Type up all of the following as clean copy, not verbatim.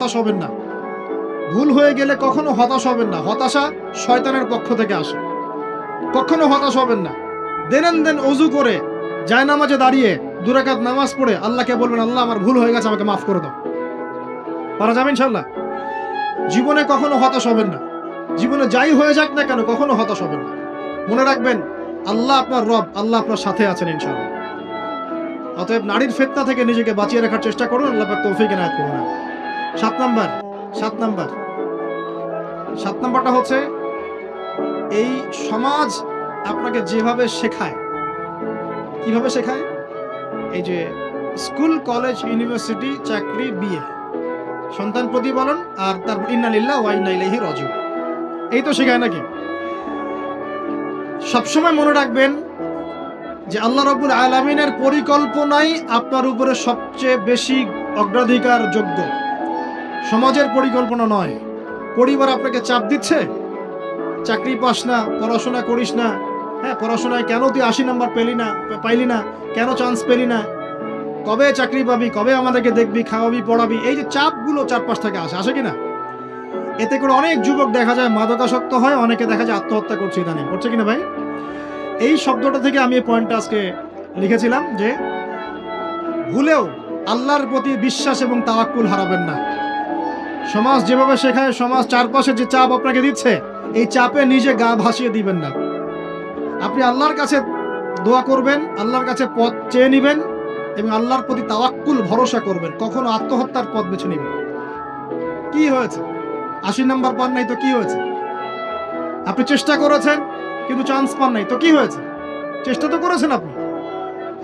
হতাশ হবেন না। ভুল হয়ে গেলে কখনো হতাশ হবেন না। হতাশা শয়তানের পক্ষ থেকে আসে। কখনো হতাশ হবেন না। দেন ওযু করে জায়নামাজে দাঁড়িয়ে 2 রাকাত নামাজ পড়ে আল্লাহকে বলবেন, আল্লাহ আমার ভুল হয়ে গেছে, আমাকে মাফ করে দাও। পারা যাবে ইনশাআল্লাহ। জীবনে কখনো হতাশ হবেন না। জীবনে যাই হয়ে যাক না কেন কখনো হতাশ হবেন না। মনে রাখবেন আল্লাহ আপনার রব, আল্লাহ আপনার সাথে আছেন ইনশাআল্লাহ। অতএব নারীর ফিতনা থেকে নিজেকে বাঁচিয়ে রাখার চেষ্টা করুন। আল্লাহ পাক তৌফিক এনায়েত করুন। 7 নাম্বারটা হচ্ছে এই সমাজ আপনাকে যেভাবে শেখায়, কিভাবে শেখায়, এই যে স্কুল, কলেজ, ইউনিভার্সিটি, চাকরি, বিয়ে, সন্তান প্রতিপালন, আর তারপর ইন্না লিল্লাহি ওয়া ইন্না ইলাইহি রাজিউন, এই তো শেখায় নাকি? সবসময় মনে রাখবেন যে আল্লাহ রাব্বুল আলামিনের পরিকল্পনাই আপনার উপরে সবচেয়ে বেশি অগ্রাধিকার যোগ্য, সমাজের পরিকল্পনা নয়। পরিবার আপনাকে চাপ দিচ্ছে, চাকরি পাস না, পড়াশোনা করিস না, হ্যাঁ পড়াশোনায় কেন তুই 80 নাম্বার পাইলি না, কেন চান্স পেলি না, কবে চাকরি পাবি, কবে আমাদেরকে দেখবি, খাওয়াবি, পড়াবি, এই যে চাপগুলো চারপাশ থেকে আসে কিনা, এতে করে অনেক যুবক দেখা যায় মাদকাসক্ত হয়, অনেকে দেখা যায় আত্মহত্যা করছে ইদানিং, করছে কিনা ভাই? এই শব্দটা থেকে আমি এই পয়েন্টটা আজকে লিখেছিলাম যে ভুলেও আল্লাহর প্রতি বিশ্বাস এবং তাওয়াক্কুল হারাবেন না। সমাজ যেভাবে শেখায়, সমাজ চারপাশে যে চাপ আপনাকে দিচ্ছে, এই চাপে নিজে গা ভাসিয়ে দিবেন না। আপনি আল্লাহর কাছে দোয়া করবেন, আল্লাহর কাছে পথ চেয়ে নেবেন এবং আল্লাহর প্রতি তাওয়াক্কুল ভরসা করবেন। কখনো আত্মহত্যার পথ বেছে নেবেন। কি হয়েছে? 80 নাম্বার পান নাই তো কি হয়েছে? আপনি চেষ্টা করেছেন কিন্তু চান্স পান নাই তো কি হয়েছে? চেষ্টা তো করেছেন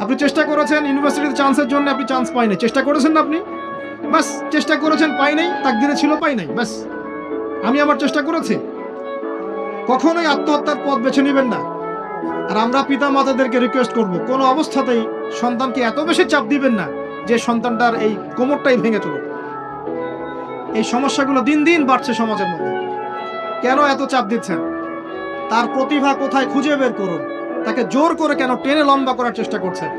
আপনি চেষ্টা করেছেন ইউনিভার্সিটিতে চান্সের জন্য, আপনি চান্স পাই নাই, চেষ্টা করেছেন না আপনি? বাস, চেষ্টা করেছেন, পাই নাই, তাকদিরে ছিল পাই নাই, বাস। আমি আমার চেষ্টা করেছি। কখনোই আত্মহত্যার পথ বেছে নেবেন না। আর আমরা পিতা মাতাদেরকে রিকোয়েস্ট করব, কোনো অবস্থাতেই সন্তানকে এত বেশি চাপ দিবেন না যে সন্তানটার এই কোমরটাই ভেঙে চলুক। এই সমস্যাগুলো দিন দিন বাড়ছে সমাজের মধ্যে। কেন এত চাপ দিচ্ছেন? তার প্রতিভা কোথায় খুঁজে বের করুন। তাকে জোর করে কেন টেনে লম্বা করার চেষ্টা করছেন?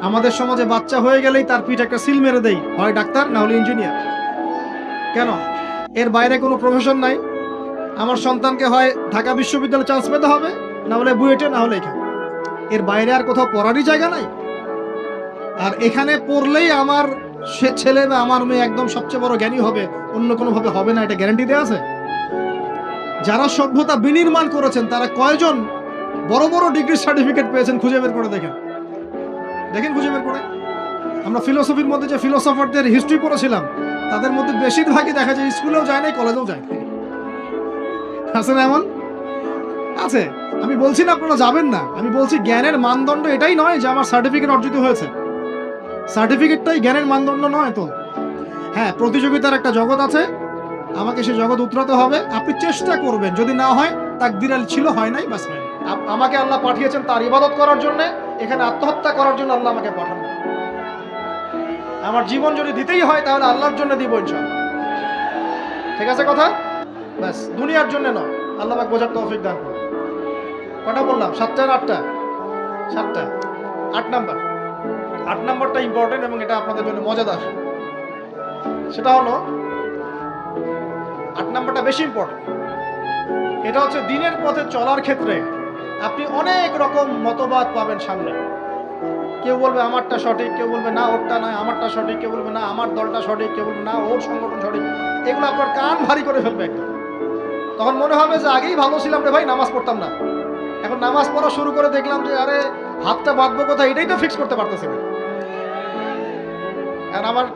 আমাদের সমাজে বাচ্চা হয়ে গেলেই তার পিঠে একটা সিল মেরে দেই, হয় ডাক্তার না হলে ইঞ্জিনিয়ার। কেন? এর বাইরে কোনো প্রফেশন নাই? আমার সন্তানকে হয় ঢাকা বিশ্ববিদ্যালয়ে চান্স পেতে হবে, না হলে বুয়েটে, না হলে এখানে। এর বাইরে আর কোথাও পড়ারই জায়গা নাই? আর এখানে পড়লেই আমার সে ছেলে বা আমার মেয়ে একদম সবচেয়ে বড় জ্ঞানী হবে, অন্য কোনোভাবে হবে না, এটা গ্যারান্টি দেওয়া আছে? যারা সভ্যতা বিনির্মাণ করেছেন তারা কয়জন বড় বড় ডিগ্রি সার্টিফিকেট পেয়েছেন খুঁজে বের করে দেখেন, খুঁজে বের করে। আমরা ফিলোসফির মধ্যে যে ফিলোসফারদের হিস্ট্রি পড়েছিলাম, তাদের মধ্যে বেশিরভাগই দেখা যায় স্কুলেও যায় নাই, কলেজেও যায় নাই। আছে না এমন? আছে। আমি বলছি না আপনারা যাবেন না, আমি বলছি জ্ঞানের মানদণ্ড এটাই নয় যে আমার সার্টিফিকেট অর্জিত হয়েছে। সার্টিফিকেটটাই জ্ঞানের মানদণ্ড নয় তো। হ্যাঁ, প্রতিযোগিতার একটা জগৎ আছে, আমাকে সেই জগৎ উতরাতে হবে। আপনি চেষ্টা করবেন, যদি না হয় তাকদীরে ছিল, হয় নাই, বাস হয়। আমাকে আল্লাহ পাঠিয়েছেন তার ইবাদত করার জন্য, এখানে আত্মহত্যা করার জন্য আল্লাহ আমাকে পাঠান না। আমার জীবন যদি দিতেই হয় তাহলে আল্লাহর জন্য দিব ইনশাআল্লাহ। ঠিক আছে কথা? বাস, দুনিয়ার জন্য নয়। আল্লাহ পাক বোঝার তৌফিক দান করুন। কটা বললাম? 7টা আর 8টা? 7টা। 8 নাম্বারটা ইম্পর্টেন্ট এবং এটা আপনাদের জন্য মজাদার। সেটা হলো 8 নাম্বারটা বেশি ইম্পর্টেন্ট। এটা হচ্ছে দিনের পথে চলার ক্ষেত্রে আপনি অনেক রকম মতবাদ পাবেন সামনে। কেউ বলবে আমারটা সঠিক, কেউ বলবে না ওরটা নয়, আমারটা সঠিক, কেউ বলবে না আমার দলটা সঠিক, কেউ বলবে না ওর সংগঠন সঠিক। এগুলো আপনার কান ভারী করে ফেলবে একদম। তখন মনে হবে যে আগেই ভালো ছিলাম রে ভাই, নামাজ পড়তাম না। এখন নামাজ পড়া শুরু করে দেখলাম যে আরে হাতটা বাঁধবো কোথায়, এটাই তো ফিক্স করতে পারতেছি না। আর আমার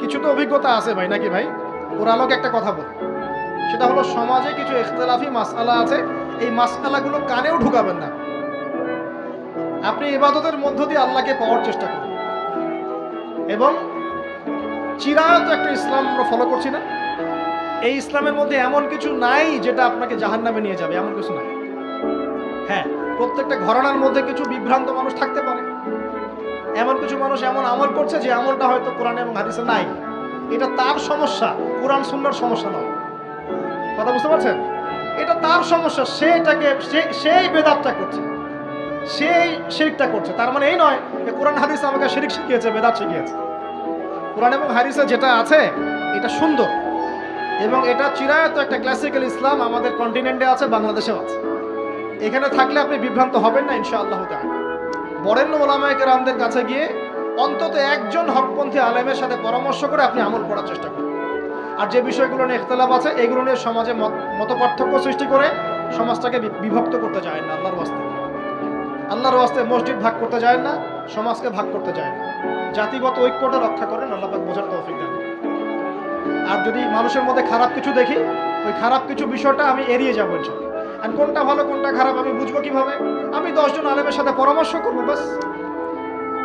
কিছু তো অভিজ্ঞতা আছে ভাই, নাকি ভাই? ওর আলোকে একটা কথা বল, সেটা হলো সমাজে কিছু ইখতিলাফি মাসআলা আছে, এই মাসআলাগুলো কানেও ঢুকাবেন না। আপনি ইবাদতের মধ্য দিয়ে আল্লাহকে পাওয়ার চেষ্টা করুন। এবং চিরায়ত একটা ইসলাম আমরা ফলো করছি না? এই ইসলামের মধ্যে এমন কিছু নাই যেটা আপনাকে জাহান্নামে নিয়ে যাবে, এমন কিছু নাই। হ্যাঁ, প্রত্যেকটা ঘরানার মধ্যে কিছু বিভ্রান্ত মানুষ থাকতে পারে। এমন কিছু মানুষ এমন আমল করছে যে আমলটা হয়তো কোরআন এবং হাদিসে নাই। এটা তার সমস্যা, কোরআন সুন্নাহর সমস্যা নয়। কথা বুঝতে পারছেন? এটা তার সমস্যা। সেই বেদাতটা করছে, সেই শিরকটা করছে। তার মানে এই নয় যে কোরআন হাদিস আমাকে শিরক শিখিয়েছে, বেদাত শিখিয়েছে। কোরআন এবং হাদিসে যেটা আছে এটা সুন্দর এবং এটা চিরায়ত একটা ক্লাসিক্যাল ইসলাম আমাদের কন্টিনেন্টে আছে, বাংলাদেশেও আছে। এখানে থাকলে আপনি বিভ্রান্ত হবেন না ইনশাআল্লাহ তাআলা। বরেণ্য ওলামায়ে কেরামদের কাছে গিয়ে অন্তত একজন হকপন্থী আলেমের সাথে পরামর্শ করে আপনি আমল করার চেষ্টা করুন। আর যে বিষয়গুলো নিয়ে ইখতিলাফ আছে এগুলো নিয়ে সমাজে মতপার্থক্য সৃষ্টি করে সমাজটাকে বিভক্ত করতে যায় না। আল্লাহর ওয়াস্তে মসজিদ ভাগ করতে যায় না, সমাজকে ভাগ করতে যায় না। জাতিগত ঐক্যটা রক্ষা করেন, আল্লাহ পাক বোঝার তৌফিক দেন। আর যদি মানুষের মধ্যে খারাপ কিছু দেখি, ওই খারাপ কিছু বিষয়টা আমি এড়িয়ে যাবো ইনশাআল্লাহ। আর কোনটা ভালো কোনটা খারাপ আমি বুঝবো কিভাবে? আমি 10 জন আলেমের সাথে পরামর্শ করবো, বাস।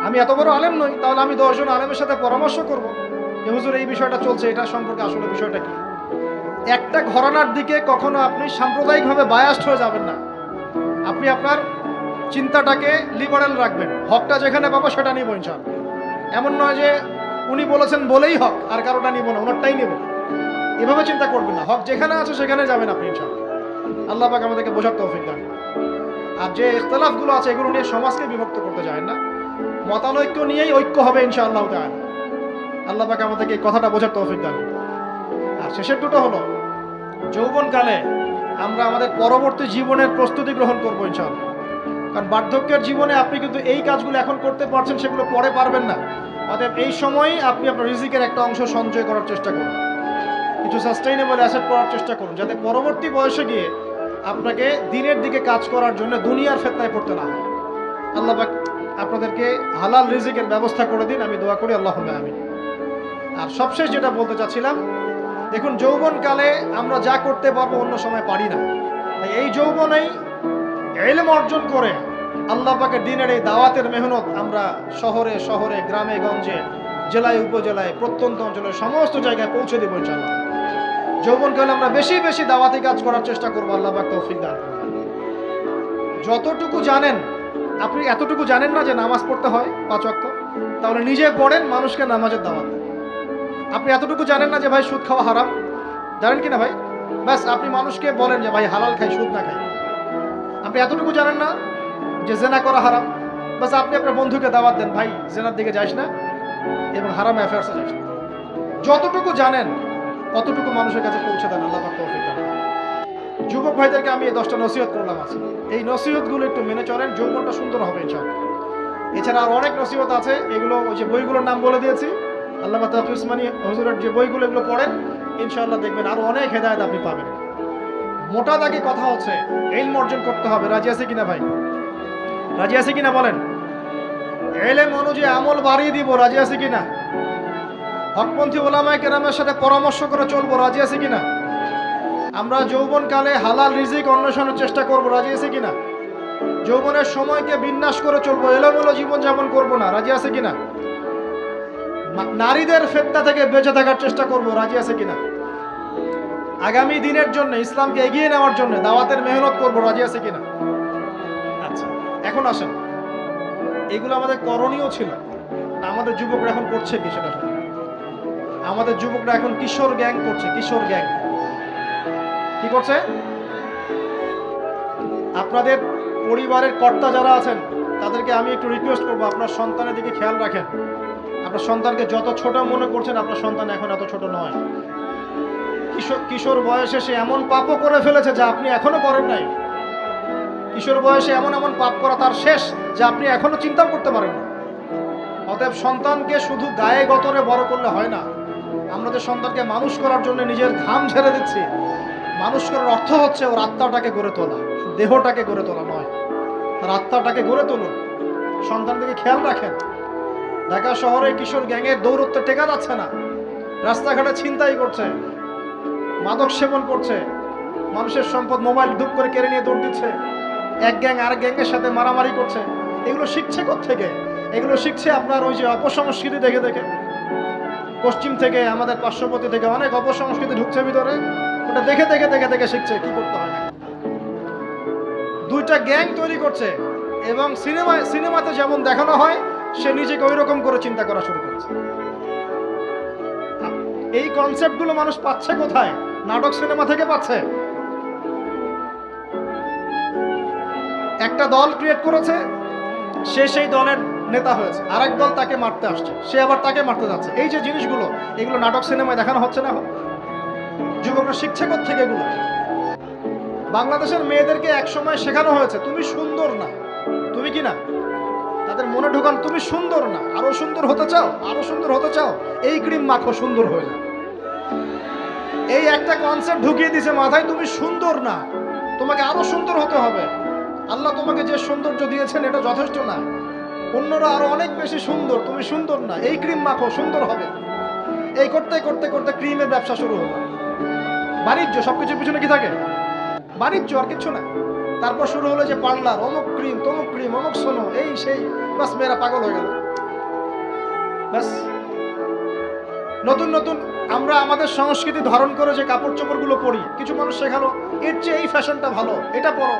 আমি এত বড় আলেম নই, তাহলে আমি 10 জন আলেমের সাথে পরামর্শ করবো যে হুজুর এই বিষয়টা চলছে, এটা সম্পর্কে আসলে বিষয়টা কি। একটা ঘরানার দিকে কখনো আপনি সাম্প্রদায়িকভাবে বায়াসড হয়ে যাবেন না। আপনি আপনার চিন্তাটাকে লিবারেল রাখবেন, হকটা যেখানে পাবো সেটা নিব ইনশাআল্লাহ। এমন নয় যে উনি বলেছেন বলেই হক আর কারোটা নিব না, ওনারটাই নেব, এভাবে চিন্তা করবেন না। হক যেখানে আছে সেখানে যাবেন আপনি ইনশাআল্লাহ। আল্লাহ পাক আমাদেরকে বোঝার তৌফিক দান। আর যে ইখতিলাফগুলো আছে এগুলো নিয়ে সমাজকে বিভক্ত করতে যায় না, মতানৈক্য নিয়েই ঐক্য হবে ইনশাআল্লাহ তাআলা। আল্লাহ পাক আমাদেরকে এই কথাটা বোঝার তৌফিক দান। আর শেষের দুটো হলো, যৌবনকালে আমরা আমাদের পরবর্তী জীবনের প্রস্তুতি গ্রহণ করবো ইনশাআল্লাহ। কারণ বার্ধক্যের জীবনে আপনি কিন্তু এই কাজগুলো এখন করতে পারছেন, সেগুলো পরে পারবেন না। অতএব এই সময়ই আপনি আপনার রিজিকের একটা অংশ সঞ্চয় করার চেষ্টা করুন, কিছু সাস্টেইনেবল অ্যাসেট করার চেষ্টা করুন, যাতে পরবর্তী বয়সে গিয়ে আপনাকে দিনের দিকে কাজ করার জন্য দুনিয়ার ফিতনায় পড়তে না হয়। আল্লাহ পাক আপনাদেরকে হালাল রিজিকের ব্যবস্থা করে দিন, আমি দোয়া করি আল্লাহুম্মা আমিন। আর সবশেষ যেটা বলতে চাচ্ছিলাম, দেখুন যৌবনকালে আমরা যা করতে পারবো অন্য সময় পারি না। তাই এই যৌবনেই ইলম অর্জন করে আল্লাহ পাকের দ্বীনের এই দাওয়াতের মেহনত আমরা শহরে শহরে, গ্রামে গঞ্জে, জেলায় উপজেলায়, প্রত্যন্ত অঞ্চলে সমস্ত জায়গায় পৌঁছে দেবো ইনশাআল্লাহ। যৌবনকালে আমরা বেশি বেশি দাওয়াতি কাজ করার চেষ্টা করবো, আল্লাহ পাক তৌফিক দান করুন। যতটুকু জানেন, আপনি এতটুকু জানেন না যে নামাজ পড়তে হয় 5 ওয়াক্ত, তাহলে নিজে পড়েন, মানুষকে নামাজের দাওয়াত দেন। আপনি এতটুকু জানেন না যে ভাই সুদ খাওয়া হারাম, জানেন কি না ভাই? ব্যাস আপনি মানুষকে বলেন যে ভাই হালাল খাই, সুদ না খাই। আপনি এতটুকু জানেন না যে জেনা করা হারাম, বাস আপনি আপনার বন্ধুকে দাওয়াত দেন, ভাই জেনার দিকে যাইস না এবং হারাম অ্যাফেয়ার্সে যাইস না। যতটুকু জানেন অতটুকু মানুষের কাছে পৌঁছে দেন, আল্লাহ পাক তৌফিক দান। যুবক ভাইদেরকে আমি এই 10টা নসিহত করলাম আছে, এই নসিহতগুলো একটু মেনে চলেন, যৌবনটা সুন্দর হবে ইনশাআল্লাহ। এছাড়া আর অনেক নসিহত আছে, এগুলো ওই যে বইগুলোর নাম বলে দিয়েছি, আল্লামা তাকি উসমানী হুজুরের যে বইগুলো, এগুলো পড়েন, ইনশাআল্লাহ দেখবেন আরো অনেক হেদায়েত আপনি পাবেন। মোটা দাগে কথা হচ্ছে ইলম অর্জন করতে হবে। রাজি আছে কিনা ভাই? রাজি আছে কিনা বলেন? ইলম অনুযায়ী আমল বাড়িয়ে দিব, রাজি আছে কিনা? হকপন্থী ওলামায়ে কেরামের সাথে পরামর্শ করে চলবো, রাজি আছে কিনা? আমরা যৌবনকালে হালাল রিজিক অন্বেষণের চেষ্টা করব, রাজি আছে কিনা? যৌবনের সময়কে বিন্যাস করে চলবো, এলোমেলো জীবনযাপন করব না, রাজি আছে কিনা? নারীদের ফিতনা থেকে বেঁচে থাকার চেষ্টা করব, রাজি আছে কিনা? আগামী দিনের জন্য, ইসলামকে এগিয়ে নেওয়ার জন্য দাওয়াতের মেহনত করব, রাজি আছে কিনা? আচ্ছা, এখন আসেন, এগুলো আমাদের করণীয় ছিল, আমাদের যুবকরা এখন করছে কি সেটা শুনুন। আমাদের যুবকরা এখন কিশোর গ্যাং করছে, কিশোর গ্যাং কি করছে? আপনাদের পরিবারের কর্তা যারা আছেন তাদেরকে আমি একটু রিকোয়েস্ট করবো, আপনার সন্তানের দিকে খেয়াল রাখেন। আপনার সন্তানকে যত ছোট মনে করছেন, আপনার সন্তান এখন এত ছোট নয়। কিশোর বয়সে সে এমন পাপও করে ফেলেছে যা আপনি এখনো করেন নাই। কিশোর বয়সে এমন এমন পাপ করা তার শেষ যা আপনি এখনো চিন্তাও করতে পারেন না। অতএব সন্তানকে শুধু গায়ে গতরে বড় করলে হয় না। আমরা যে সন্তানকে মানুষ করার জন্য নিজের ঘাম ঝেড়ে দিচ্ছি, মানুষ করার অর্থ হচ্ছে ওর আত্মাটাকে গড়ে তোলা, দেহটাকে গড়ে তোলা নয়, তার আত্মাটাকে গড়ে তুলুন। সন্তান দিকে খেয়াল রাখেন। ঢাকা শহরে কিশোর গ্যাংয়ের দৌরত্ব টেকা যাচ্ছে না, রাস্তাঘাটে ছিনতাই করছে, মাদক সেবন করছে, মানুষের সম্পদ মোবাইল ধূপ করে কেড়ে নিয়ে দৌড় দিচ্ছে, এক গ্যাং আরেক গ্যাংয়ের সাথে মারামারি করছে। এগুলো শিখছে কোত্থেকে? এগুলো শিখছে আপনার ওই যে অপসংস্কৃতি দেখে দেখে। পশ্চিম থেকে, আমাদের পার্শ্ববর্তী থেকে অনেক অপসংস্কৃতি ঢুকছে ভিতরে, ওটা দেখে দেখে দেখে দেখে শিখছে কি করতে হয় না। দুইটা গ্যাং তৈরি করছে এবং সিনেমাতে যেমন দেখানো হয় সে নিজেকে ওই রকম করে চিন্তা করা শুরু করছে। এই কনসেপ্টগুলো মানুষ পাচ্ছে কোথায়? নাটক সিনেমা থেকে পাচ্ছে। একটা দল ক্রিয়েট করেছে, সে সেই দলের নেতা হয়েছে, আরেক দল তাকে মারতে আসছে, সে আবার তাকে মারতে যাচ্ছে। এই যে জিনিসগুলো, এগুলো নাটক সিনেমায় দেখানো হচ্ছে না? যুবকরা শিখছে কোত্থেকে এগুলো? বাংলাদেশের মেয়েদেরকে একসময় শেখানো হয়েছে তুমি সুন্দর না, তুমি কি না, তাদের মনে ঢোকান তুমি সুন্দর না, আরো সুন্দর হতে চাও, আরো সুন্দর হতে চাও, এই ক্রিম মাখো সুন্দর হয়ে যাও। এই একটা কনসেপ্ট ঢুকিয়ে দিয়েছে মাথায়, তুমি সুন্দর না, তোমাকে আরো সুন্দর হতে হবে। আল্লাহ তোমাকে যে সৌন্দর্য দিয়েছেন এটা যথেষ্ট না, অন্যরা আরো অনেক বেশি সুন্দর, তুমি সুন্দর না, এই ক্রিম মাখো সুন্দর হবে। এই করতে করতে করতে ক্রিমের ব্যবসা শুরু হলো। বাণিজ্য, সবকিছুর পিছনে কি থাকে? বাণিজ্য, আর কিছু না। তারপর শুরু হলো যে পার্লার, অমুক ক্রিম তমুক ক্রিম, অমুক সোনো, এই সেই, বাস মেয়েরা পাগল হয়ে গেল। বাস নতুন নতুন আমরা আমাদের সংস্কৃতি ধারণ করে যে কাপড় চোপড়গুলো পরি, কিছু মানুষ শেখালো এর চেয়ে এই ফ্যাশনটা ভালো, এটা পরো।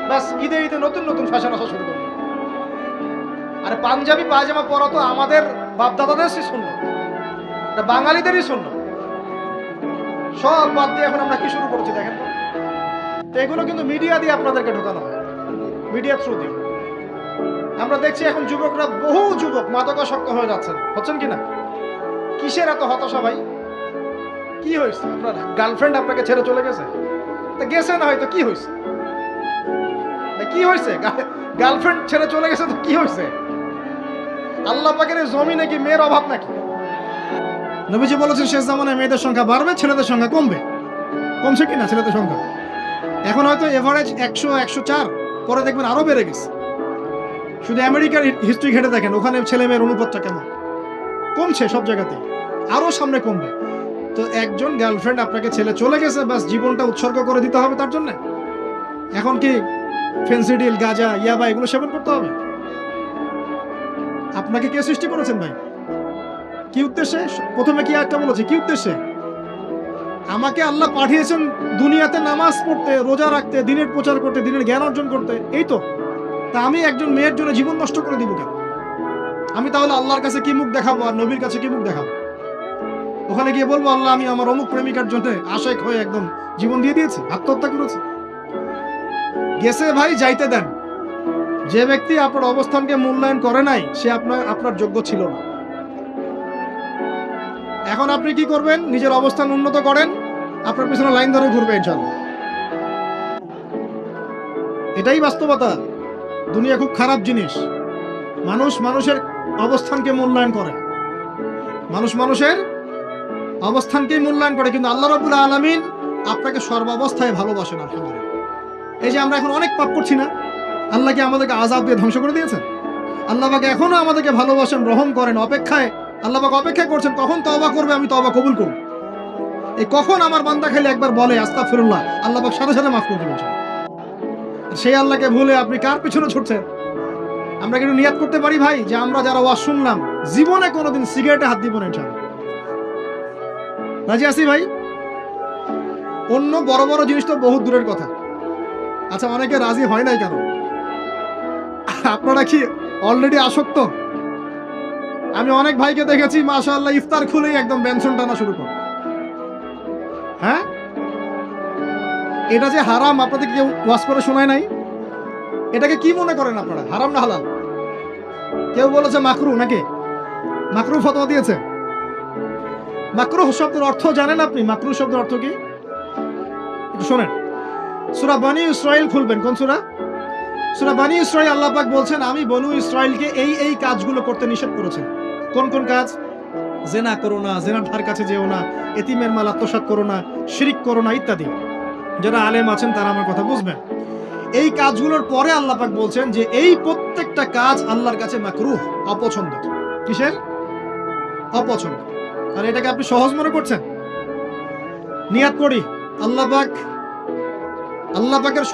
বাস ঈদে ঈদে নতুন নতুন ফ্যাশন আসা শুরু করলো। আর পাঞ্জাবি পায়জামা পরা তো আমাদের বাপদাদাদেরই সুন্নাত, এটা বাঙালিদেরই সুন্নাত। সব বাদ দিয়ে এখন আমরা কি শুরু করছি দেখেন তো। এগুলো কিন্তু মিডিয়া দিয়ে আপনাদেরকে ঢোকানো হয়, মিডিয়া থ্রু দিয়ে। আমরা দেখছি এখন যুবকরা, বহু যুবক মাদকাসক্ত হয়ে যাচ্ছেন, হচ্ছেন কিনা? কিসের এত হতাশা ভাই? কি হয়েছে? আপনার গার্লফ্রেন্ড আপনাকে ছেড়ে চলে গেছে? তা গেছে না হয়তো, কি হয়েছে? কি হয়েছে? গার্লফ্রেন্ড ছেড়ে চলে গেছে তো কি হয়েছে? আল্লাহ পাকের জমিনে কি মেয়ের অভাব নাকি? নবীজি বলেছেন শেষ জামানায় মেয়েদের সংখ্যা বাড়বে, ছেলেদের সংখ্যা কমবে। কমছে কিনা ছেলেদের সংখ্যা? এখন হয়তো এভারেজ 100, 104, পরে দেখবেন আরো বেড়ে গেছে। শুধু আমেরিকার হিস্ট্রি ঘেটে দেখেন, ওখানে ছেলে মেয়ের অনুপাতটা কেমন। কমছে সব জায়গাতে, আরো সামনে কমবে। তো একজন গার্লফ্রেন্ড আপনাকে ছেলে চলে গেছে, বাস জীবনটা উৎসর্গ করে দিতে হবে তার জন্য? এখন কি ফেন্সিডিল, গাঁজা, ইয়াবা এগুলো সেবন করতে হবে? আপনাকে কে সৃষ্টি করেছেন ভাই? কি উদ্দেশ্যে? প্রথমে কি একটা বলেছে, কি উদ্দেশ্যে? আমাকে আল্লাহ পাঠিয়েছেন দুনিয়াতে নামাজ পড়তে, রোজা রাখতে, দিনের প্রচার করতে, দিনের জ্ঞান অর্জন করতে, এই তো। তা আমি একজন মেয়ের জন্য জীবন নষ্ট করে দিব কেন? আমি তাহলে আল্লাহর কাছে কি মুখ দেখাবো, আর নবীর কাছে কি মুখ দেখাবো? ওখানে গিয়ে বলবো আল্লাহ আমি আমার অমুক প্রেমিকার জন্য আশেক হয়ে একদম জীবন দিয়ে দিয়েছি, আত্মহত্যা করেছি? গেছে ভাই, যাইতে দেন। যে ব্যক্তি আপনার অবস্থানকে মূল্যায়ন করে নাই, সে আপনার যোগ্য ছিল না। এখন আপনি কি করবেন? নিজের অবস্থান উন্নত করেন, আপনার পিছনে লাইন ধরে ঘুরবে ইনশাআল্লাহ। এটাই বাস্তবতা। দুনিয়া খুব খারাপ জিনিস। মানুষ মানুষের অবস্থানকে মূল্যায়ন করে, মানুষ মানুষের অবস্থানকেই মূল্যায়ন করে, কিন্তু আল্লাহ রাব্বুল আলামিন আপনাকে সর্বাবস্থায় ভালোবাসেন। আলহামদুলিল্লাহ। এই যে আমরা এখন অনেক পাপ করছি না, আল্লাহ কি আমাদেরকে আযাব দিয়ে ধ্বংস করে দিয়েছেন? আল্লাহ পাক এখনো আমাদেরকে ভালোবাসেন, রহম করেন, অপেক্ষায়। আল্লাহ পাক অপেক্ষা করছেন কখন তওবা করবে, আমি তওবা কবুল করব। এই কখন আমার বান্দা খালি একবার বলে আস্তাগফিরুল্লাহ, আল্লাহ পাক সাথে সাথে মাফ করে দিবেন। সেই আল্লাহকে ভুলে আপনি কার পিছনে ছুটছেন? আমরা কিন্তু নিয়াত করতে পারি ভাই যে আমরা যারা ওয়াজ শুনলাম জীবনে কোনোদিন সিগারেটে হাত দিব না ইনশাআল্লাহ। রাজি আছি ভাই? অন্য বড় বড় জিনিস তো বহুত দূরের কথা। আচ্ছা, অনেকে রাজি হয় নাই কেন? আপনারা কি অলরেডি আসক্ত? আমি অনেক ভাইকে দেখেছি মাশাআল্লাহ ইফতার খুলেই একদম বেনসন টানা শুরু করে। হ্যাঁ, এটা যে হারাম আপনাদের কেউ ওয়াজ করে শোনায় নাই? এটাকে কি মনে করেন আপনারা, হারাম না হালাল? কেউ বলেছে মাকরু, নাকি মাকরু ফতোয়া দিয়েছে? মাকরুহ শব্দের অর্থ জানেন আপনি? মাকরু শব্দের অর্থ কি একটু শোনেন। সূরা বনী ইসরাইল খুলবেন। কোন সূরা? সূরা বনী ইসরাইল। আল্লাহ পাক বলছেন আমি বনু ইসরাইলকে এই এই কাজগুলো করতে নিষেধ করেছি। কোন কোন কাজ? জেনা করো না, জেনার ধার কাছে যেও না, এতিমের মাল আত্মসাৎ করো না, শিরিক করো না, ইত্যাদি। যারা আলেম আছেন তারা আমার কথা বুঝবেন। এই কাজগুলোর পরে আল্লাহ পাক বলছেন যে এই প্রত্যেকটা কাজ আল্লাহর কাছে মাকরুহ, অপছন্দের। কিসের? অপছন্দ। আর এটাকে আপনি সহজ মনে করছেন? নিয়াত করি আল্লাহ পাকের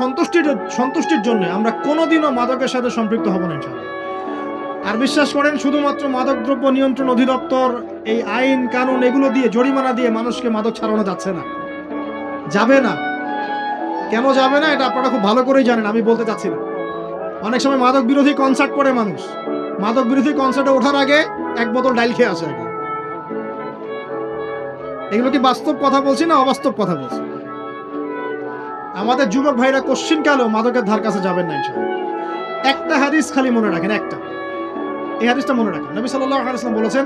সন্তুষ্টির জন্য আমরা কোনোদিনও মাদকের সাথে সম্পৃক্ত হব না ইনশাআল্লাহ। আর বিশ্বাস করেন, শুধুমাত্র মাদকদ্রব্য নিয়ন্ত্রণ অধিদপ্তর এই আইন কানুন এগুলো দিয়ে, জরিমানা দিয়ে মানুষকে মাদক ছাড়ানো যাচ্ছে না, যাবে না। কেন যাবে না এটা আপনারা খুব ভালো করেই জানেন, আমি বলতে চাচ্ছি না। অনেক সময় মাদক বিরোধী কনসার্ট করে মানুষ, মাদক বিরোধী কনসার্টে ওঠার আগে এক বোতল ডাইল খেয়ে আসে আগে। এগুলো কি বাস্তব কথা বলছি না অবাস্তব কথা বলছি? আমাদের যুবক ভাইরা কোশ্চিন কালেও মাদকের ধার কাছে যাবেন না ইনশাআল্লাহ। একটা হাদিস খালি মনে রাখেন, একটা এই হাদিসটা মনে রাখেন। নবী সাল্লাল্লাহু আলাইহি ওয়াসাল্লাম বলেছেন,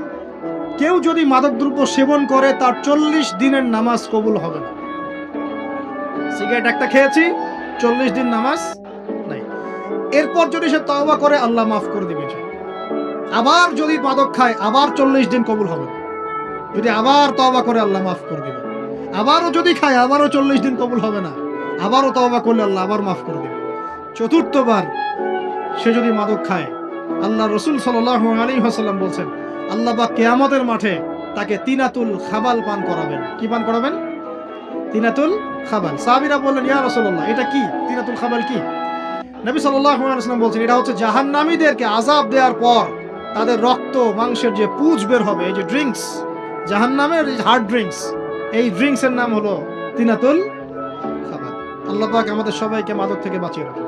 কেউ যদি মাদকদ্রব্য সেবন করে তার 40 দিনের নামাজ কবুল হবে না। সিগারেট একটা খেয়েছি, 40 দিন নামাজ নাই। এরপর যদি সে তওবা করে আল্লাহ মাফ করে দিবে। আবার যদি মাদক খায় আবার 40 দিন কবুল হবে। যদি আবার তওবা করে আল্লাহ মাফ করে দিবে। আবারও যদি খায় আবারও 40 দিন কবুল হবে না। আবারও তওবা করলে আল্লাহ আবার মাফ করে দিবে। চতুর্থবার সে যদি মাদক খায়, আল্লাহ রাসূল সাল্লাল্লাহু আলাইহি ওয়াসাল্লাম বলছেন, আল্লাহ পাক কিয়ামতের মাঠে তাকে তিনাতুল খাবাল পান করাবেন। কি পান করাবেন? তিনাতুল খাবাল। সাহাবীরা বললেন, ইয়া রাসূলুল্লাহ, এটা কি? তিনাতুল খাবাল কি? নবী সাল্লাল্লাহু আলাইহি ওয়াসাল্লাম বলছেন, এটা হচ্ছে জাহান্নামীদেরকে আযাব দেওয়ার পর তাদের রক্ত মাংসের যে পুঁজ বের হবে, এই যে ড্রিঙ্কস, জাহান্নামের হার্ড ড্রিঙ্কস, এই ড্রিঙ্কস এর নাম হলো তিনাতুল খাবাল। আল্লাহ পাক আমাদের সবাইকে মাদক থেকে বাঁচিয়ে রাখুন।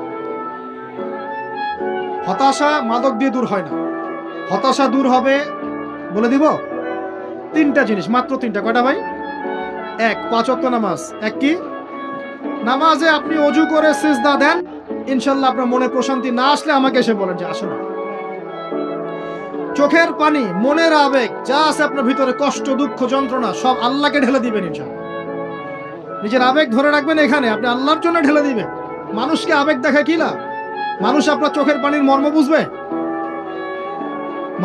হতাশা মাদক দিয়ে দূর হয় না। হতাশা দূর হবে, বলে দিব, 3টা জিনিস, মাত্র 3টা। কয়টা ভাই? 1, 5 ওয়াক্ত নামাজ। এক কি? নামাজে আপনি ওযু করে সিজদা দেন, ইনশাআল্লাহ আপনার মনে প্রশান্তি না আসলে আমাকে এসে বলেন যে আসো না। চোখের পানি, মনের আবেগ যা আছে আপনার ভিতরে, কষ্ট, দুঃখ, যন্ত্রণা, সব আল্লাহকে ঢেলে দিবেন ইনশাআল্লাহ। নিজের আবেগ ধরে রাখবেন এখানে, আপনি আল্লাহর জন্য ঢেলে দিবেন। মানুষকে আবেগ দেখা কি লাভ? মানুষ আপনার চোখের পানির মর্ম বুঝবে?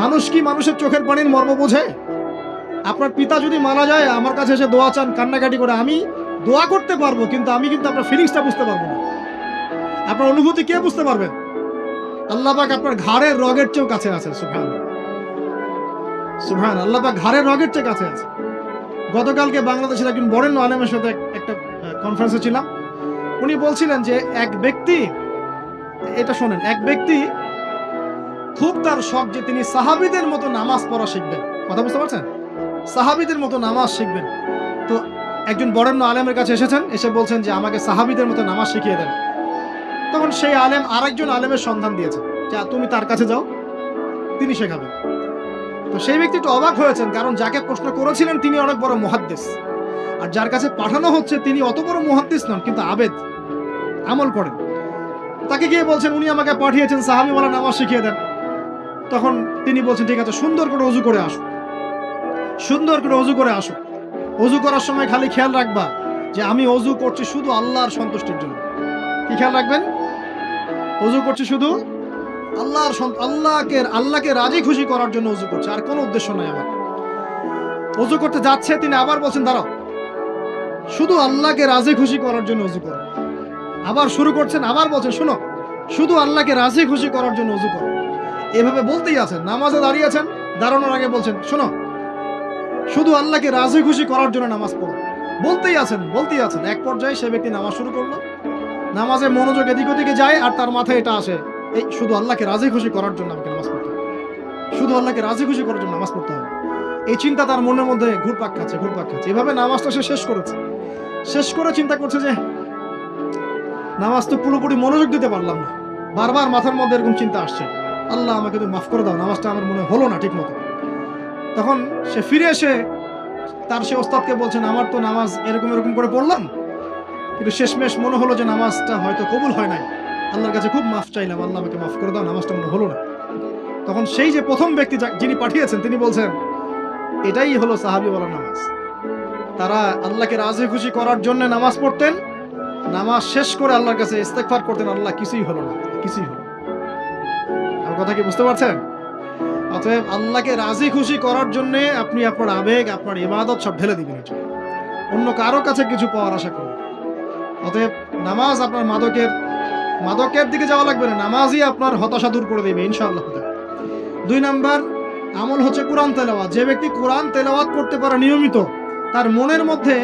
মানুষ কি মানুষের চোখের পানির মর্ম বোঝে? আপনার পিতা যদি মারা যায়, আমার কাছে এসে দোয়া চান কান্নাকাটি করে, আমি দোয়া করতে পারবো, কিন্তু আমি কিন্তু আপনার ফিলিংসটা বুঝতে পারবো না। আপনার অনুভূতি কে বুঝতে পারবেন? আল্লাহ পাক আপনার ঘাড়ের রগের চেয়েও কাছে আছে। সুবহানাল্লাহ, সুবহানাল্লাহ। আল্লাহ পাক ঘাড়ের রগের চেয়ে কাছে আছে। গতকালকে বাংলাদেশের একজন বরেণ্য আলেমের সাথে একটা কনফারেন্সে ছিলাম। উনি বলছিলেন যে এক ব্যক্তি, এটা শোনেন, এক ব্যক্তি খুব তার শখ যে তিনি সাহাবীদের মতো নামাজ পড়া শিখবেন। কথা বুঝতে পারছেন? সাহাবীদের মতো নামাজ শিখবেন। তো একজন বরেণ্য আলেমের কাছে এসেছেন, এসে বলছেন যে আমাকে সাহাবীদের মতো নামাজ শিখিয়ে দেন। তখন সেই আলেম আরেকজন আলেমের সন্ধান দিয়েছেন, যে তুমি তার কাছে যাও, তিনি শেখাবেন। তো সেই ব্যক্তি একটু অবাক হয়েছেন, কারণ যাকে প্রশ্ন করেছিলেন তিনি অনেক বড় মুহাদ্দিস, আর যার কাছে পাঠানো হচ্ছে তিনি অত বড় মুহাদ্দিস নন, কিন্তু আবেদ, আমল করেন। তাকে গিয়ে বলছেন উনি আমাকে পাঠিয়েছেন সাহাবীওয়ালা নামাজ শিখিয়ে দেন। তখন তিনি বলছেন ঠিক আছে, সুন্দর করে ওযু করে আসো, সুন্দর করে ওযু করে আসো। ওযু করার সময় খালি খেয়াল রাখবা যে আমি ওযু করছি শুধু আল্লাহর সন্তুষ্টির জন্য। কি খেয়াল রাখবেন? ওযু করছি শুধু আল্লাহকে রাজি খুশি করার জন্য ওযু করছে, আর কোনো উদ্দেশ্য নাই আমার। ওযু করতে যাচ্ছে, তিনি আবার বলছেন দাঁড়াও, শুধু আল্লাহকে রাজি খুশি করার জন্য ওযু করো। আবার শুরু করছেন, আবার বলছেন শোনো, শুধু আল্লাহকে রাজি খুশি করার জন্য ওযু করো। এভাবে বলতেই আছেন, নামাজে দাঁড়িয়ে আছেন, দাঁড়ানোর আগে বলছেন শোনো, শুধু আল্লাহকে রাজি খুশি করার জন্য নামাজ পড়ো। বলতেই আছেন, বলতেই আছেন। এক পর্যায়ে সে ব্যক্তি নামাজ শুরু করলো, নামাজে মনোযোগ এদিক ওদিকে যায়, আর তার মাথায় এটা আসে, এই শুধু আল্লাহকে রাজি খুশি করার জন্য আমাকে নামাজ পড়তে হবে, শুধু আল্লাহকে রাজি খুশি করার জন্য নামাজ পড়তে হবে। এই চিন্তা তার মনের মধ্যে ঘুরপাক খাচ্ছে, ঘুরপাক খাচ্ছে। এভাবে নামাজটা সে শেষ করেছে। শেষ করে চিন্তা করছে যে নামাজ তো পুরোপুরি মনোযোগ দিতে পারলাম না, বারবার মাথার মধ্যে এরকম চিন্তা আসছে, আল্লাহ আমাকে তুমি মাফ করে দাও, নামাজটা আমার মনে হলো না ঠিক মতো। তখন সে ফিরে এসে তার সে ওস্তাদকে বলছেন, আমার তো নামাজ এরকম এরকম করে পড়লাম, কিন্তু শেষমেশ মনে হলো যে নামাজটা হয়তো কবুল হয় নাই, আল্লাহর কাছে খুব মাফ চাইলাম, আল্লাহ আমাকে মাফ করে দাও, নামাজটা মনে হলো না। তখন সেই যে প্রথম ব্যক্তি যিনি পাঠিয়েছেন তিনি বলছেন, এটাই হলো সাহাবীওয়ালা নামাজ। তারা আল্লাহকে রাজি খুশি করার জন্য নামাজ পড়তেন, নামাজ শেষ করে আল্লাহর কাছে ইস্তেগফার করতেন, আল্লাহ কিছুই হলো না, কিছুই হলো। আমার কথা কি বুঝতে পারছেন? অতএব আল্লাহকে রাজি খুশি করার জন্য আপনি আপনার আবেগ, আপনার ইবাদত সব ঢেলে দিবেন, অন্য কারো কাছে কিছু পাওয়ার আশা করুন। অতএব নামাজ আপনার মাদকের দিকে যাওয়া লাগবে না, নামাজই আপনার হতাশা দূর করে দেবে ইনশাআল্লাহ। 2 নাম্বার আমল হচ্ছে কোরআন তেলাওয়াত। যে ব্যক্তি কোরআন তেলাওয়াত করতে পারে নিয়মিত, তার মনের মধ্যে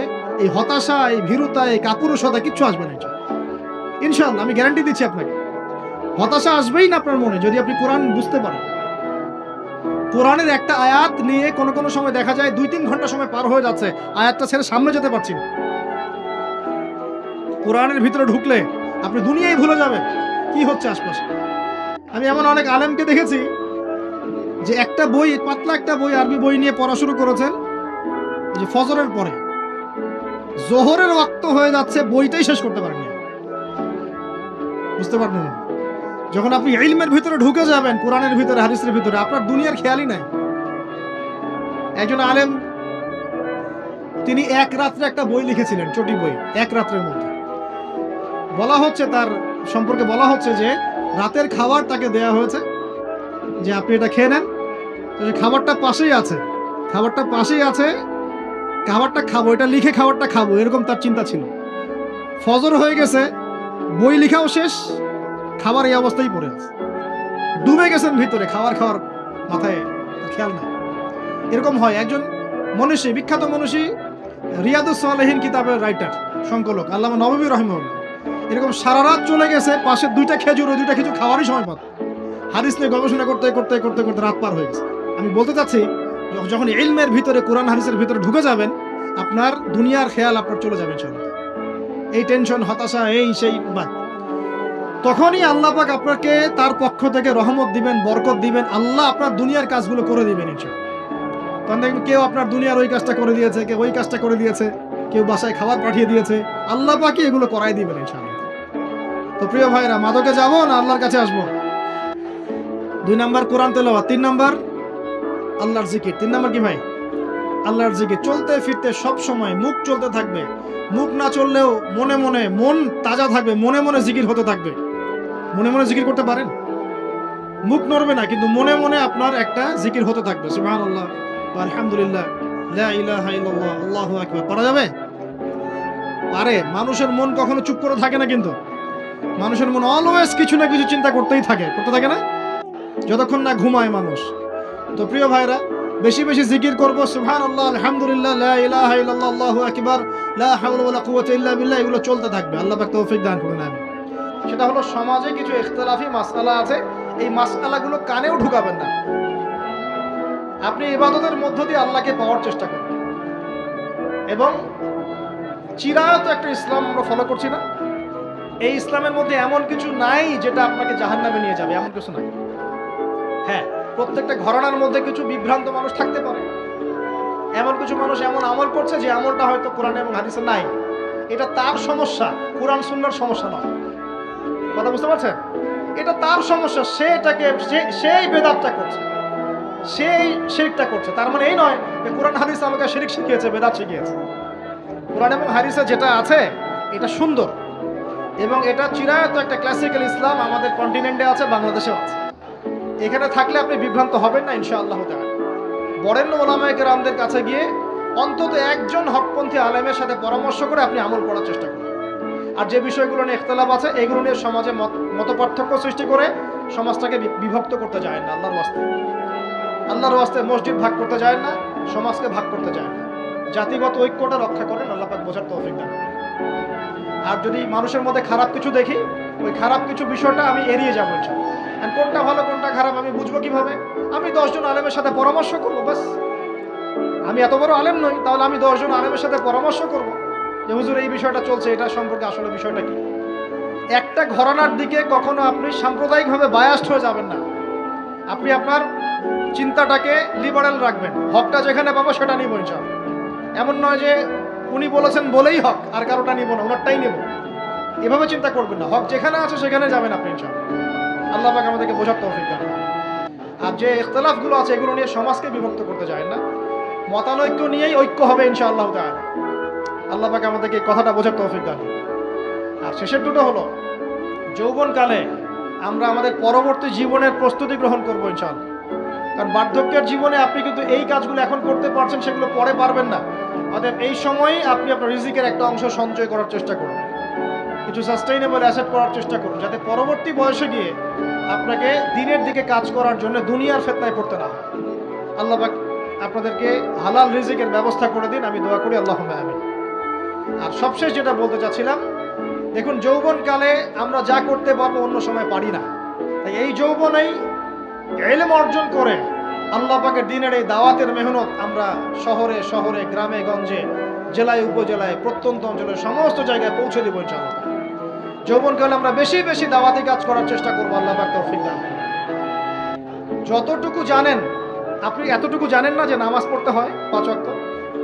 এই হতাশা, এই ভীরুতা, এই কাপুরুষতা কিচ্ছু আসবে না ইনশাআল্লাহ। আমি গ্যারান্টি দিচ্ছি আপনাকে, হতাশা আসবেই না আপনার মনে যদি আপনি কোরআন বুঝতে পারেন। কোরআনের একটা আয়াত নিয়ে কোনো সময় দেখা যায় 2-3 ঘন্টা সময় পার হয়ে যাচ্ছে, আয়াতটা ছেড়ে সামনে যেতে পারছি না। কোরআনের ভিতরে ঢুকলে আপনি দুনিয়ায় ভুলে যাবেন কি হচ্ছে আশপাশে। আমি এমন অনেক আলেমকে দেখেছি যে একটা বই, পাতলা একটা বই, আরবি বই নিয়ে পড়া শুরু করেছেন, যে ফজরের পরে জোহরের ওয়াক্ত হয়ে যাচ্ছে, বইটাই শেষ করতে পারেননি। বুঝতে পারলেন? যখন আপনি ইলমের ভিতরে ঢুকে যাবেন, কোরআনের ভিতরে, হাদিসের ভিতরে, আপনার দুনিয়ার খেয়ালই নাই। একজন আলেম, তিনি এক রাত্রে একটা বই লিখেছিলেন, চটি বই, এক রাত্রের মধ্যে। বলা হচ্ছে, তার সম্পর্কে বলা হচ্ছে যে রাতের খাবার তাকে দেয়া হয়েছে, যে আপনি এটা খেয়ে নেন। খাবারটা পাশেই আছে, খাবারটা পাশেই আছে, খাবারটা খাবো, এটা লিখে খাবারটা খাবো, এরকম তার চিন্তা ছিল। ফজর হয়ে গেছে, বই লেখাও শেষ, খাবার এই অবস্থায় পড়ে আছে, ডুবে গেছেন ভিতরে, খাওয়ার মাথায় খেয়াল নাই। এরকম হয়। একজন মনীষী, বিখ্যাত মনীষী, রিয়াদুস সালেহীন কিতাবের রাইটার, সংকলক আল্লামা নববী রাহিমাহুল্লাহ, এরকম সারা রাত চলে গেছে, পাশে দুইটা খেজুর, ওই দুইটা খেজুর খাওয়ারই সময় পাত, হাদিস নিয়ে গবেষণা করতে করতে করতে করতে রাত পার হয়ে গেছে। আমি বলতে চাচ্ছি, যখন ইলমের ভিতরে, কোরআন হাদিসের ভিতরে ঢুকে যাবেন, আপনার দুনিয়ার খেয়াল আপনার চলে যাবে ইনশাআল্লাহ। এই টেনশন, হতাশা, এই সেই বাদ, তখনই আল্লাহ পাক আপনাকে তার পক্ষ থেকে রহমত দিবেন, বরকত দিবেন, আল্লাহ আপনার দুনিয়ার কাজগুলো করে দিবেন ইনশাআল্লাহ। তখন দেখবেন কেউ আপনার দুনিয়ার ওই কাজটা করে দিয়েছে, কেউ ওই কাজটা করে দিয়েছে, কেউ বাসায় খাবার পাঠিয়ে দিয়েছে, আল্লাহ পাকই এগুলো করাই দিবেন ইনশাআল্লাহ। তো প্রিয় ভাইরা, মাদকে যাবো না আল্লাহর কাছে আসবো? 2 নাম্বার কোরআন তেলাওয়াত, 3 নাম্বার আল্লাহর জিকির। 3 নাম্বার কি ভাই? আল্লাহর জিকির। চলতে ফিরতে সব সময় মুখ চলতে থাকবে, মুখ না চললেও মনে মনে মন তাজা থাকবে, মনে মনে জিকির হতে থাকবে। মনে মনে জিকির করতে পারেন? মুখ নড়বে না, কিন্তু মনে মনে আপনার একটা জিকির হতে থাকবে, সুবহানাল্লাহ, আলহামদুলিল্লাহ, লা ইলাহা ইল্লাল্লাহ, আল্লাহু আকবার। পারা যাবে? পারে। মানুষের মন কখনো চুপ করে থাকে না, কিন্তু মানুষের মন অলওয়েজ কিছু না কিছু চিন্তা করতেই থাকে, করতে থাকে না, যতক্ষণ না ঘুমায় মানুষ। তো প্রিয় ভাইরা, বেশি বেশি জিকির করব, সুবহানাল্লাহ, আলহামদুলিল্লাহ, লা ইলাহা ইল্লাল্লাহ, আল্লাহু আকবার, লা হাওলা ওয়ালা কুওয়াতা ইল্লা বিল্লাহ, এগুলো চলতে থাকবে। আল্লাহ পাক তৌফিক দান করুন, আমিন। সেটা হলো, সমাজে কিছু ইখতিলাফি মাসআলা আছে, এই মাসআলাগুলো কানেও ঢুকাবেন না। আপনি ইবাদতের মধ্য দিয়ে আল্লাহকে পাওয়ার চেষ্টা করুন। এবং চিরায়ত একটা ইসলাম আমরা ফলো করছি না, এই ইসলামের মধ্যে এমন কিছু নাই যেটা আপনাকে জাহান্নামে নিয়ে যাবে, এমন কিছু নাই। হ্যাঁ, প্রত্যেকটা ঘরানার মধ্যে কিছু বিভ্রান্ত মানুষ থাকতে পারে, এমন কিছু মানুষ এমন আমল করছে যে আমলটা হয়তো কোরআন এবং হাদিসে নাই। এটা তার সমস্যা, কোরআন সুন্নাহর সমস্যা নয়। কথা বুঝতে পারছেন? এটা তার সমস্যা, সে এটাকে সেই বেদাতটা করছে, সেই শিরকটা করছে। তার মানে এই নয় যে কোরআন হাদিস আমাকে শিরক শিখিয়েছে, বেদাত শিখিয়েছে। কোরআন এবং হাদিসে যেটা আছে এটা সুন্দর, এবং এটা চিরায়ত একটা ক্লাসিক্যাল ইসলাম আমাদের কন্টিনেন্টে আছে, বাংলাদেশেও আছে। এখানে থাকলে আপনি বিভ্রান্ত হবেন না ইনশাআল্লাহ তাআলা। বরেণ্য ওলামায়ে কেরামদের কাছে গিয়ে অন্তত একজন হকপন্থী আলেমের সাথে পরামর্শ করে আপনি আমল করার চেষ্টা করুন। আর যে বিষয়গুলো নিয়ে ইখতিলাফ আছে, এগুলো নিয়ে সমাজে মতপার্থক্য সৃষ্টি করে সমাজটাকে বিভক্ত করতে যায় না। আল্লাহর ওয়াস্তে মসজিদ ভাগ করতে যায় না, সমাজকে ভাগ করতে যায় না। জাতিগত ঐক্যটা রক্ষা করেন, আল্লাহ পাক বোঝার তৌফিক দান করেন। আর যদি মানুষের মধ্যে খারাপ কিছু দেখি, ওই খারাপ কিছু বিষয়টা আমি এড়িয়ে যাবো ইনশাআল্লাহ। আর কোনটা ভালো কোনটা খারাপ আমি বুঝবো কিভাবে? আমি 10 জন আলেমের সাথে পরামর্শ করবো, বাস। আমি এত বড় আলেম নই, তাহলে আমি 10 জন আলেমের সাথে পরামর্শ করবো যে হুজুর এই বিষয়টা চলছে, এটা সম্পর্কে আসলে বিষয়টা কি। একটা ঘরানার দিকে কখনো আপনি সাম্প্রদায়িকভাবে বায়াসড হয়ে যাবেন না। আপনি আপনার চিন্তাটাকে লিবারেল রাখবেন, হকটা যেখানে পাবো সেটা নিব ইনশাআল্লাহ। এমন নয় যে উনি বলেছেন বলেই হক, আর কারোটা নিব না, ওনারটাই নেব, এভাবে চিন্তা করবেন না। হক যেখানে আছে সেখানে যাবেন আপনি ইনশাআল্লাহ। আল্লাহ পাক আমাদেরকে বোঝার তৌফিক দান করুন। আর যে ইখতিলাফগুলো আছে এগুলো নিয়ে সমাজকে বিভক্ত করতে যায় না, মতানৈক্য নিয়েই ঐক্য হবে ইনশাআল্লাহ তাআলা। আল্লাহ পাক আমাদেরকে এই কথাটা বোঝার তৌফিক দান করুন। আর শেষের দুটো হলো, যৌবনকালে আমরা আমাদের পরবর্তী জীবনের প্রস্তুতি গ্রহণ করবো ইনশাআল্লাহ। কারণ বার্ধক্যের জীবনে আপনি কিন্তু এই কাজগুলো এখন করতে পারছেন, সেগুলো পরে পারবেন না। অতএব এই সময়ই আপনি আপনার রিজিকের একটা অংশ সঞ্চয় করার চেষ্টা করুন, কিছু সাস্টেইনেবল অ্যাসেট করার চেষ্টা করুন, যাতে পরবর্তী বয়সে গিয়ে আপনাকে দিনের দিকে কাজ করার জন্য দুনিয়ার ফিতনায় পড়তে না হয়। আল্লাহ পাক আপনাদেরকে হালাল রিজিকের ব্যবস্থা করে দিন, আমি দোয়া করি, আল্লাহুম্মা আমিন। আর সবশেষ যেটা বলতে চাচ্ছিলাম, দেখুন, যৌবনকালে আমরা যা করতে পারবো অন্য সময় পারি না। তাই এই যৌবনেই ইলম অর্জন করে আল্লাহ পাকের দ্বীনের এই দাওয়াতের মেহনত আমরা শহরে শহরে, গ্রামে গঞ্জে, জেলায় উপজেলায়, প্রত্যন্ত অঞ্চলের সমস্ত জায়গায় পৌঁছে দেবো ইনশাআল্লাহ। যৌবনকালে আমরা বেশি বেশি দাওয়াতি কাজ করার চেষ্টা করবো, আল্লাহ পাক তৌফিক দান করুন। যতটুকু জানেন, আপনি এতটুকু জানেন না যে নামাজ পড়তে হয় 5 ওয়াক্ত,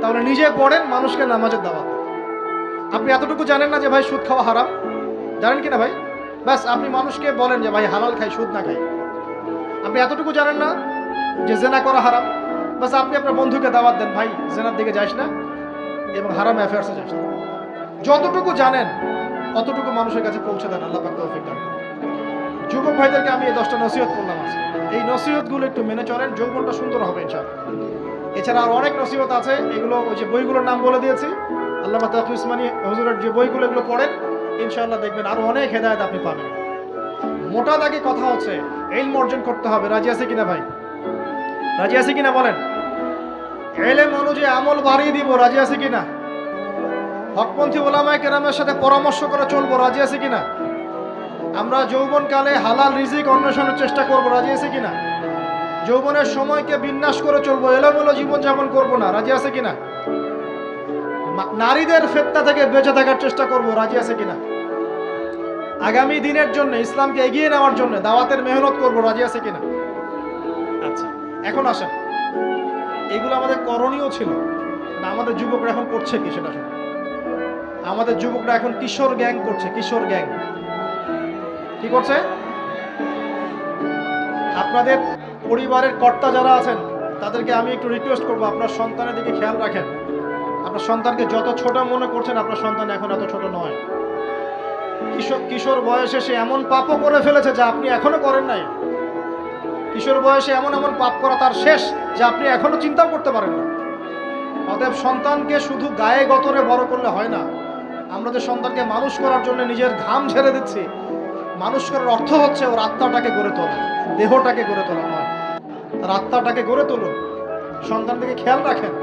তাহলে নিজে পড়েন, মানুষকে নামাজের দাওয়াত। আপনি এতটুকু জানেন না যে ভাই সুদ খাওয়া হারাম, জানেন কি না ভাই? ব্যাস আপনি মানুষকে বলেন যে ভাই হালাল খাই, সুদ না খাই। আপনি এতটুকু জানেন না যে জেনা করা হারাম, বাস আপনি আপনার বন্ধুকে দাওয়াত দেন, ভাই জেনার দিকে যাস না এবং হারাম অ্যাফেয়ার্সে যাস না। যতটুকু জানেন অতটুকু মানুষের কাছে পৌঁছে দেন। আল্লাহ পাক তৌফিক দান করুন। যুবক ভাইদেরকে আমি এই 10টা নসিহত করলাম আজকে। এই নসিহতগুলো একটু মেনে চলেন, যৌবনটা সুন্দর হবে ইনশাআল্লাহ। এছাড়া আর অনেক নসিহত আছে, এগুলো ওই যে বইগুলোর নাম বলে দিয়েছি, আল্লামা তাকি উসমানী হুজুরের যে বইগুলো, এগুলো পড়েন, ইনশাআল্লাহ দেখবেন আরো অনেক হেদায়েত আপনি পাবেন। মোটা দাগে কথা হচ্ছে ইলম অর্জন করতে হবে। রাজি আছে কিনা ভাই? রাজি আছে কিনা বলেন? ইলম অনুযায়ী আমল বাড়িয়ে দিব। রাজি আছে কিনা? হকপন্থী ওলামায়ে কেরামের সাথে পরামর্শ করে চলবো। রাজি আছে কিনা? আমরা যৌবনকালে হালাল রিজিক অন্বেষণের চেষ্টা করব। রাজি আছে কিনা? যৌবনের সময়কে বিন্যাস করে চলবো, এলোমেলো জীবন যাপন করব না। রাজি আছে কিনা? নারীদের ফিতনা থেকে বেঁচে থাকার চেষ্টা করব। রাজি আছে কিনা? আগামী দিনের জন্য, ইসলামকে এগিয়ে নেওয়ার জন্য দাওয়াতের মেহনত করব। রাজি আছে কিনা? আচ্ছা, এখন আসেন, এগুলো আমাদের করণীয় ছিল না, আমাদের যুবকরা এখন করছে কি সেটা শুনুন। আমাদের যুবকরা এখন কিশোর গ্যাং করছে। কিশোর গ্যাং কি করছে? আপনাদের পরিবারের কর্তা যারা আছেন তাদেরকে আমি একটু রিকোয়েস্ট করবো, আপনার সন্তানের দিকে খেয়াল রাখেন। আপনার সন্তানকে যত ছোট মনে করছেন, আপনার সন্তান এখন এত ছোট নয়। কিশোর বয়সে সে এমন পাপও করে ফেলেছে যা আপনি এখনো করেন নাই। কিশোর বয়সে এমন এমন পাপ করা তার শেষ যা আপনি এখনো চিন্তাও করতে পারেন না। অতএব সন্তানকে শুধু গায়ে গতরে বড় করলে হয় না। আমরা যে সন্তানকে মানুষ করার জন্য নিজের ঘাম ঝেড়ে দিচ্ছি, মানুষ করার অর্থ হচ্ছে ওর আত্মাটাকে গড়ে তোলা, দেহটাকে গড়ে তোলা নয়, তার আত্মাটাকে গড়ে তুলুন। সন্তান থেকে খেয়াল রাখেন।